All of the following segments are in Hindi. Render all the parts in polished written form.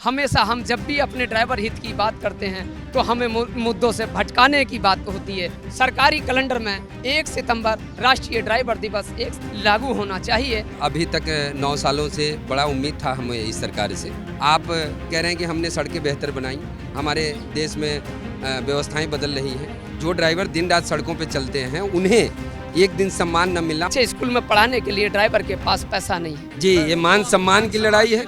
हमेशा हम जब भी अपने ड्राइवर हित की बात करते हैं तो हमें मुद्दों से भटकाने की बात होती है। सरकारी कैलेंडर में 1 सितंबर राष्ट्रीय ड्राइवर दिवस एक लागू होना चाहिए। अभी तक 9 सालों से बड़ा उम्मीद था हमें इस सरकार से। आप कह रहे हैं कि हमने सड़कें बेहतर बनाई, हमारे देश में व्यवस्थाएं बदल रही हैं। जो ड्राइवर दिन रात सड़कों पे चलते हैं उन्हें एक दिन सम्मान न मिलना। अच्छे स्कूल में पढ़ाने के लिए ड्राइवर के पास पैसा नहीं है। जी, ये मान सम्मान की लड़ाई है।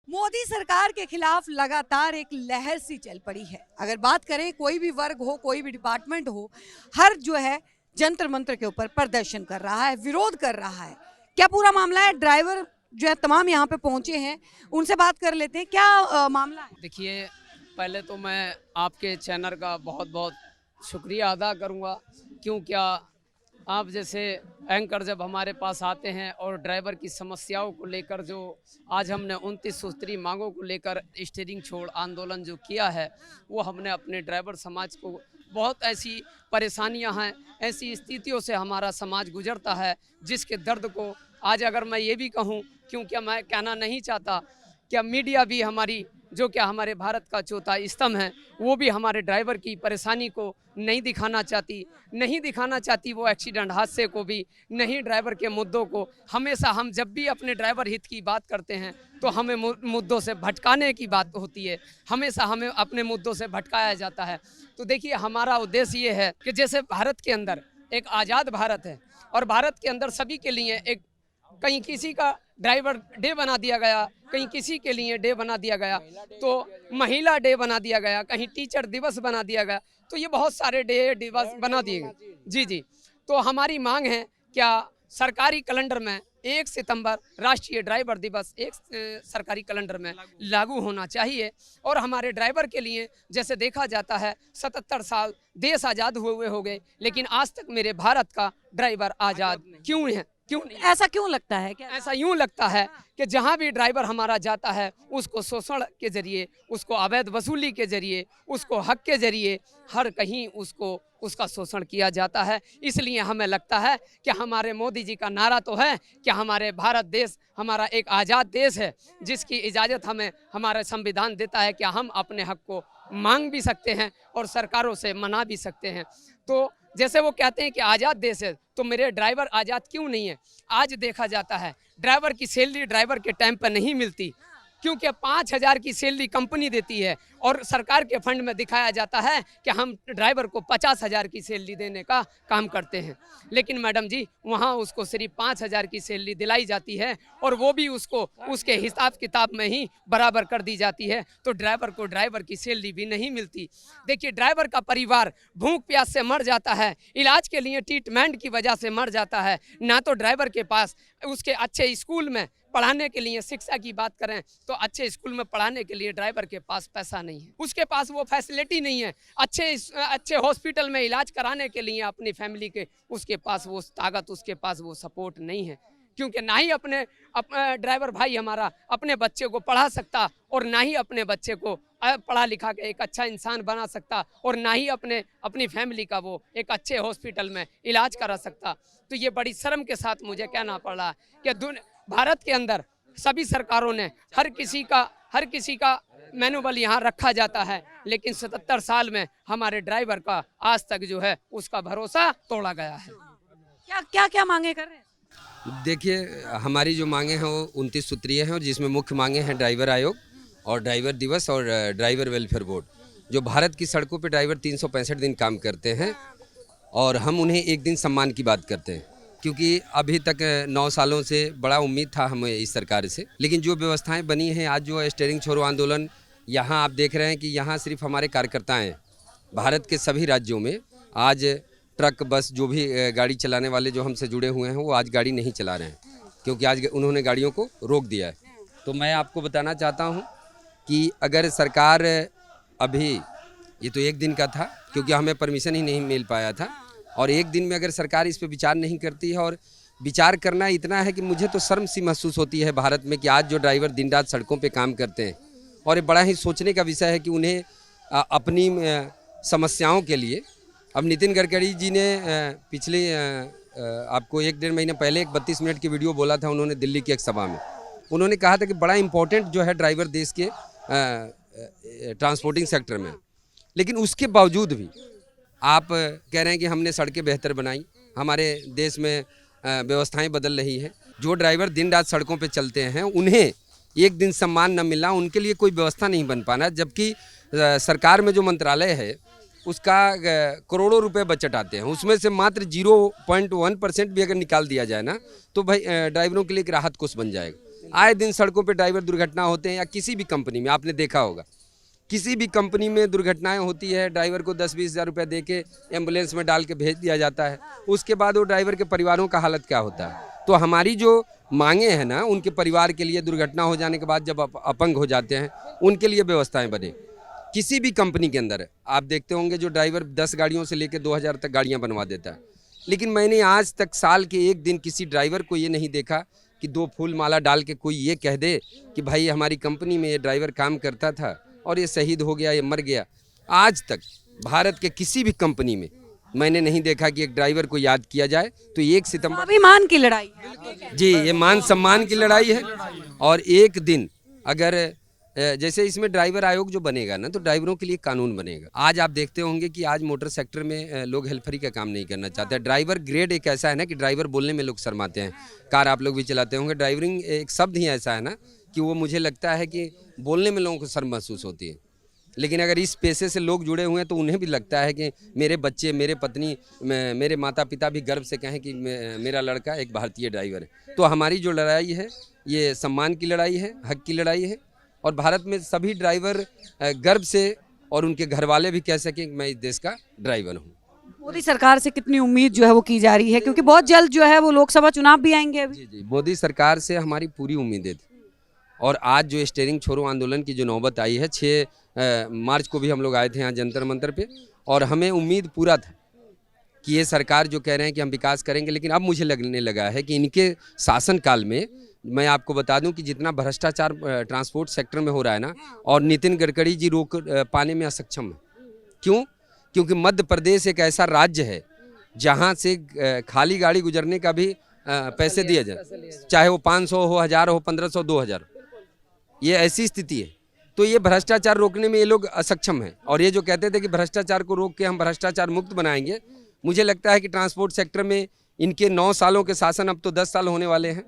मोदी सरकार के खिलाफ लगातार एक लहर सी चल पड़ी है। अगर बात करें, कोई भी वर्ग हो, कोई भी डिपार्टमेंट हो, हर जो है जंतर मंत्र के ऊपर प्रदर्शन कर रहा है, विरोध कर रहा है। क्या पूरा मामला है? ड्राइवर जो है तमाम यहाँ पे पहुंचे हैं, उनसे बात कर लेते हैं। क्या मामला है? देखिए, पहले तो मैं आपके चैनल का बहुत बहुत शुक्रिया अदा करूँगा, क्यों क्या आप जैसे एंकर जब हमारे पास आते हैं और ड्राइवर की समस्याओं को लेकर, जो आज हमने 29 सूत्री मांगों को लेकर स्टीयरिंग छोड़ आंदोलन जो किया है, वो हमने अपने ड्राइवर समाज को, बहुत ऐसी परेशानियां हैं, ऐसी स्थितियों से हमारा समाज गुजरता है जिसके दर्द को आज अगर मैं ये भी कहूँ, क्योंकि मैं कहना नहीं चाहता, क्या मीडिया भी हमारी, जो क्या हमारे भारत का चौथा स्तंभ है, वो भी हमारे ड्राइवर की परेशानी को नहीं दिखाना चाहती वो एक्सीडेंट हादसे को भी नहीं, ड्राइवर के मुद्दों को। हमेशा हम जब भी अपने ड्राइवर हित की बात करते हैं तो हमें मुद्दों से भटकाने की बात होती है। हमेशा हमें अपने मुद्दों से भटकाया जाता है। तो देखिए, हमारा उद्देश्य ये है कि जैसे भारत के अंदर एक आज़ाद भारत है और भारत के अंदर सभी के लिए एक, कहीं किसी का ड्राइवर डे बना दिया गया, कहीं किसी के लिए डे बना दिया गया, तो महिला डे बना दिया गया, कहीं टीचर दिवस बना दिया गया, तो ये बहुत सारे डे दिवस बना दिए गए। जी, तो हमारी मांग है, क्या सरकारी कैलेंडर में 1 सितंबर राष्ट्रीय ड्राइवर दिवस एक सरकारी कैलेंडर में लागू होना चाहिए। और हमारे ड्राइवर के लिए, जैसे देखा जाता है, 77 साल देश आज़ाद हुए हो गए, लेकिन आज तक मेरे भारत का ड्राइवर आज़ाद क्यों है? क्यों नहीं? ऐसा क्यों लगता है? क्या ऐसा यूं लगता है कि जहां भी ड्राइवर हमारा जाता है, उसको शोषण के जरिए, उसको अवैध वसूली के जरिए, उसको हक के जरिए, हर कहीं उसका शोषण किया जाता है। इसलिए हमें लगता है कि हमारे मोदी जी का नारा तो है कि हमारे भारत देश हमारा एक आज़ाद देश है, जिसकी इजाज़त हमें हमारा संविधान देता है कि हम अपने हक को मांग भी सकते हैं और सरकारों से मना भी सकते हैं। तो जैसे वो कहते हैं कि आज़ाद देश है, तो मेरे ड्राइवर आज़ाद क्यों नहीं है? आज देखा जाता है ड्राइवर की सैलरी ड्राइवर के टाइम पर नहीं मिलती, क्योंकि 5,000 की सैलरी कंपनी देती है और सरकार के फंड में दिखाया जाता है कि हम ड्राइवर को 50,000 की सैलरी देने का काम करते हैं। लेकिन मैडम जी, वहाँ उसको सिर्फ 5,000 की सैलरी दिलाई जाती है और वो भी उसको उसके हिसाब किताब में ही बराबर कर दी जाती है, तो ड्राइवर को ड्राइवर की सैलरी भी नहीं मिलती। देखिए, ड्राइवर का परिवार भूख प्यास से मर जाता है, इलाज के लिए ट्रीटमेंट की वजह से मर जाता है। ना तो ड्राइवर के पास उसके अच्छे स्कूल में पढ़ाने के लिए, शिक्षा की बात करें तो अच्छे स्कूल में पढ़ाने के लिए ड्राइवर के पास पैसा नहीं है, उसके पास वो फैसिलिटी नहीं है। अच्छे हॉस्पिटल में इलाज कराने के लिए अपनी फैमिली के, उसके पास वो ताकत, उसके पास वो सपोर्ट नहीं है, क्योंकि ना ही अपने ड्राइवर भाई हमारा अपने बच्चे को पढ़ा सकता और ना ही अपने बच्चे को पढ़ा लिखा के एक अच्छा इंसान बना सकता और ना ही अपनी फैमिली का वो एक अच्छे हॉस्पिटल में इलाज करा सकता। तो ये बड़ी शर्म के साथ मुझे कहना पड़ रहा है कि भारत के अंदर सभी सरकारों ने हर किसी का मैनुअल यहाँ रखा जाता है, लेकिन 77 साल में हमारे ड्राइवर का आज तक जो है उसका भरोसा तोड़ा गया है। क्या मांगे कर रहे हैं? देखिए, हमारी जो मांगे हैं वो 29 सूत्रीय हैं और जिसमें मुख्य मांगे हैं ड्राइवर आयोग और ड्राइवर दिवस और ड्राइवर वेलफेयर बोर्ड। जो भारत की सड़कों पे ड्राइवर 365 दिन काम करते हैं और हम उन्हें एक दिन सम्मान की बात करते हैं, क्योंकि अभी तक 9 सालों से बड़ा उम्मीद था हमें इस सरकार से। लेकिन जो व्यवस्थाएं बनी हैं, आज जो स्टीयरिंग छोड़ो आंदोलन, यहाँ आप देख रहे हैं कि यहाँ सिर्फ हमारे कार्यकर्ता हैं। भारत के सभी राज्यों में आज ट्रक बस जो भी गाड़ी चलाने वाले जो हमसे जुड़े हुए हैं, वो आज गाड़ी नहीं चला रहे हैं, क्योंकि आज उन्होंने गाड़ियों को रोक दिया है। तो मैं आपको बताना चाहता हूँ कि अगर सरकार अभी, ये तो एक दिन का था क्योंकि हमें परमिशन ही नहीं मिल पाया था, और एक दिन में अगर सरकार इस पर विचार नहीं करती है, और विचार करना इतना है कि मुझे तो शर्म सी महसूस होती है भारत में कि आज जो ड्राइवर दिन रात सड़कों पे काम करते हैं, और ये बड़ा ही सोचने का विषय है कि उन्हें अपनी समस्याओं के लिए, अब नितिन गडकरी जी ने पिछले आपको 1-1.5 महीने पहले एक 32 मिनट की वीडियो बोला था उन्होंने दिल्ली की एक सभा में। उन्होंने कहा था कि बड़ा इम्पोर्टेंट जो है ड्राइवर देश के ट्रांसपोर्टिंग सेक्टर में, लेकिन उसके बावजूद भी आप कह रहे हैं कि हमने सड़कें बेहतर बनाई, हमारे देश में व्यवस्थाएं बदल रही है। जो ड्राइवर दिन रात सड़कों पे चलते हैं उन्हें एक दिन सम्मान न मिलना, उनके लिए कोई व्यवस्था नहीं बन पाना, जबकि सरकार में जो मंत्रालय है उसका करोड़ों रुपए बजट आते हैं, उसमें से मात्र 0.1% भी अगर निकाल दिया जाए ना तो भाई ड्राइवरों के लिए एक राहत कोष बन जाएगा। आए दिन सड़कों पे ड्राइवर दुर्घटना होते हैं, या किसी भी कंपनी में आपने देखा होगा, किसी भी कंपनी में दुर्घटनाएं होती है, ड्राइवर को 10-20 हज़ार रुपये दे के एम्बुलेंस में डाल के भेज दिया जाता है, उसके बाद वो ड्राइवर के परिवारों का हालत क्या होता है। तो हमारी जो मांगे हैं ना, उनके परिवार के लिए दुर्घटना हो जाने के बाद जब अपंग हो जाते हैं उनके लिए व्यवस्थाएं बने। किसी भी कंपनी के अंदर आप देखते होंगे जो ड्राइवर 10 गाड़ियों से लेकर 2000 तक गाड़ियां बनवा देता है, लेकिन मैंने आज तक साल के एक दिन किसी ड्राइवर को ये नहीं देखा कि 2 फूल माला डाल के कोई ये कह दे कि भाई हमारी कंपनी में ये ड्राइवर काम करता था और ये शहीद हो गया, ये मर गया। आज तक भारत के किसी भी कंपनी में मैंने नहीं देखा कि एक ड्राइवर को याद किया जाए। तो 1 सितंबर स्वाभिमान की लड़ाई है जी, ये मान सम्मान की लड़ाई है। और एक दिन अगर जैसे इसमें ड्राइवर आयोग जो बनेगा ना, तो ड्राइवरों के लिए कानून बनेगा। आज आप देखते होंगे कि आज मोटर सेक्टर में लोग हेल्परी का काम नहीं करना चाहते। ड्राइवर ग्रेड एक ऐसा है ना कि ड्राइवर बोलने में लोग शर्माते हैं। कार आप लोग भी चलाते होंगे, ड्राइवरिंग एक शब्द ही ऐसा है ना कि वो मुझे लगता है कि बोलने में लोगों को शर्म महसूस होती है। लेकिन अगर इस पेशे से लोग जुड़े हुए हैं तो उन्हें भी लगता है कि मेरे बच्चे, मेरे पत्नी, मेरे माता पिता भी गर्व से कहें कि मेरा लड़का एक भारतीय ड्राइवर है। तो हमारी जो लड़ाई है ये सम्मान की लड़ाई है, हक की लड़ाई है, और भारत में सभी ड्राइवर गर्व से और उनके घर वाले भी कह सकें कि मैं इस देश का ड्राइवर हूँ। मोदी सरकार से कितनी उम्मीद जो है वो की जा रही है, क्योंकि बहुत जल्द जो है वो लोकसभा चुनाव भी आएंगे अभी। जी जी, मोदी सरकार से हमारी पूरी उम्मीदें थी, और आज जो स्टीयरिंग छोड़ो आंदोलन की जो नौबत आई है, 6 मार्च को भी हम लोग आए थे यहाँ जंतर मंतर पे, और हमें उम्मीद पूरा था कि ये सरकार जो कह रहे हैं कि हम विकास करेंगे, लेकिन अब मुझे लगने लगा है कि इनके शासनकाल में, मैं आपको बता दूं कि जितना भ्रष्टाचार ट्रांसपोर्ट सेक्टर में हो रहा है ना, और नितिन गडकरी जी रोक पाने में असक्षम है। क्यों? क्योंकि मध्य प्रदेश एक ऐसा राज्य है जहां से खाली गाड़ी गुजरने का भी पैसे दिए जाए, चाहे वो 500 हो, 1000 हो, 1500, 2000, ये ऐसी स्थिति है। तो ये भ्रष्टाचार रोकने में ये लोग असक्षम हैं। और ये जो कहते थे कि भ्रष्टाचार को रोक के हम भ्रष्टाचार मुक्त बनाएंगे, मुझे लगता है कि ट्रांसपोर्ट सेक्टर में इनके 9 सालों के शासन, अब तो 10 साल होने वाले हैं,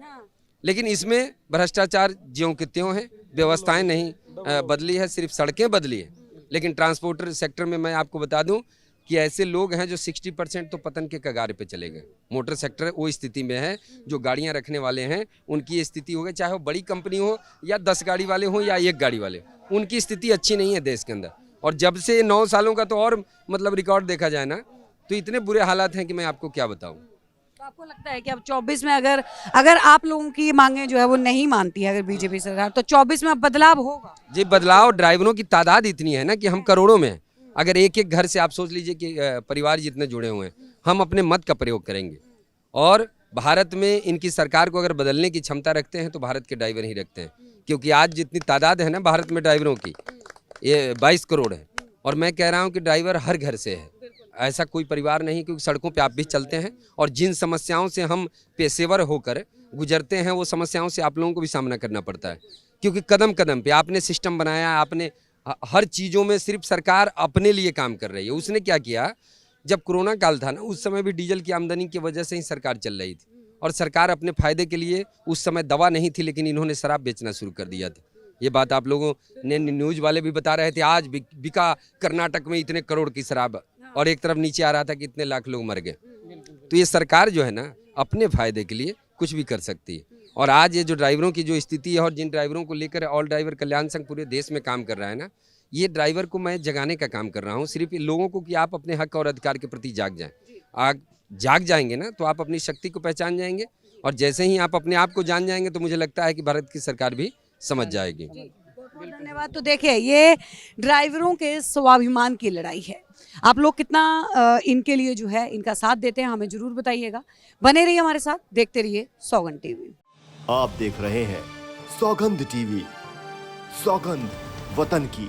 लेकिन इसमें भ्रष्टाचार ज्यों के त्यों है, व्यवस्थाएं नहीं बदली है, सिर्फ सड़कें बदली है। लेकिन ट्रांसपोर्टर सेक्टर में मैं आपको बता दूं कि ऐसे लोग हैं जो 60% तो पतन के कगार पे चले गए। मोटर सेक्टर वो स्थिति में है, जो गाड़ियां रखने वाले हैं उनकी ये स्थिति हो गई, चाहे वो बड़ी कंपनी हो या 10 गाड़ी वाले हों या 1 गाड़ी वाले, उनकी स्थिति अच्छी नहीं है देश के अंदर। और जब से 9 सालों का तो और मतलब रिकॉर्ड देखा जाए ना, तो इतने बुरे हालात हैं कि मैं आपको क्या बताऊँ। तो आपको लगता है कि अब 24 में अगर आप लोगों की मांगे जो है वो नहीं मानती है अगर बीजेपी सरकार, तो 24 में अब बदलाव होगा? जी, बदलाव, ड्राइवरों की तादाद इतनी है ना कि हम करोड़ों में हैं। अगर एक एक घर से आप सोच लीजिए कि परिवार जितने जुड़े हुए हैं, हम अपने मत का प्रयोग करेंगे। और भारत में इनकी सरकार को अगर बदलने की क्षमता रखते हैं तो भारत के ड्राइवर ही रखते हैं, क्योंकि आज जितनी तादाद है ना भारत में ड्राइवरों की, ये 22 करोड़ है। और मैं कह रहा हूँ कि ड्राइवर हर घर से है, ऐसा कोई परिवार नहीं, क्योंकि सड़कों पे आप भी चलते हैं और जिन समस्याओं से हम पेशेवर होकर गुजरते हैं वो समस्याओं से आप लोगों को भी सामना करना पड़ता है। क्योंकि कदम कदम पे आपने सिस्टम बनाया, आपने हर चीज़ों में सिर्फ सरकार अपने लिए काम कर रही है। उसने क्या किया, जब कोरोना काल था ना, उस समय भी डीजल की आमदनी की वजह से ही सरकार चल रही थी, और सरकार अपने फायदे के लिए, उस समय दवा नहीं थी लेकिन इन्होंने शराब बेचना शुरू कर दिया था। ये बात आप लोगों ने, न्यूज़ वाले भी बता रहे थे, आज बिका कर्नाटक में इतने करोड़ की शराब, और एक तरफ नीचे आ रहा था कि इतने लाख लोग मर गए। तो ये सरकार जो है ना, अपने फायदे के लिए कुछ भी कर सकती है। और आज ये जो ड्राइवरों की जो स्थिति है, और जिन ड्राइवरों को लेकर ऑल ड्राइवर कल्याण संघ पूरे देश में काम कर रहा है ना, ये ड्राइवर को मैं जगाने का काम कर रहा हूँ, सिर्फ लोगों को कि आप अपने हक और अधिकार के प्रति जाग जाएं। आप जाग जाएंगे ना तो आप अपनी शक्ति को पहचान जाएंगे, और जैसे ही आप अपने आप को जान जाएंगे तो मुझे लगता है कि भारत की सरकार भी समझ जाएगी। बहुत धन्यवाद। तो देखिए, ये ड्राइवरों के स्वाभिमान की लड़ाई है। आप लोग कितना इनके लिए जो है इनका साथ देते हैं हमें जरूर बताइएगा। बने रहिए हमारे साथ, देखते रहिए सौगंध टीवी। आप देख रहे हैं सौगंध टीवी, सौगंध वतन की।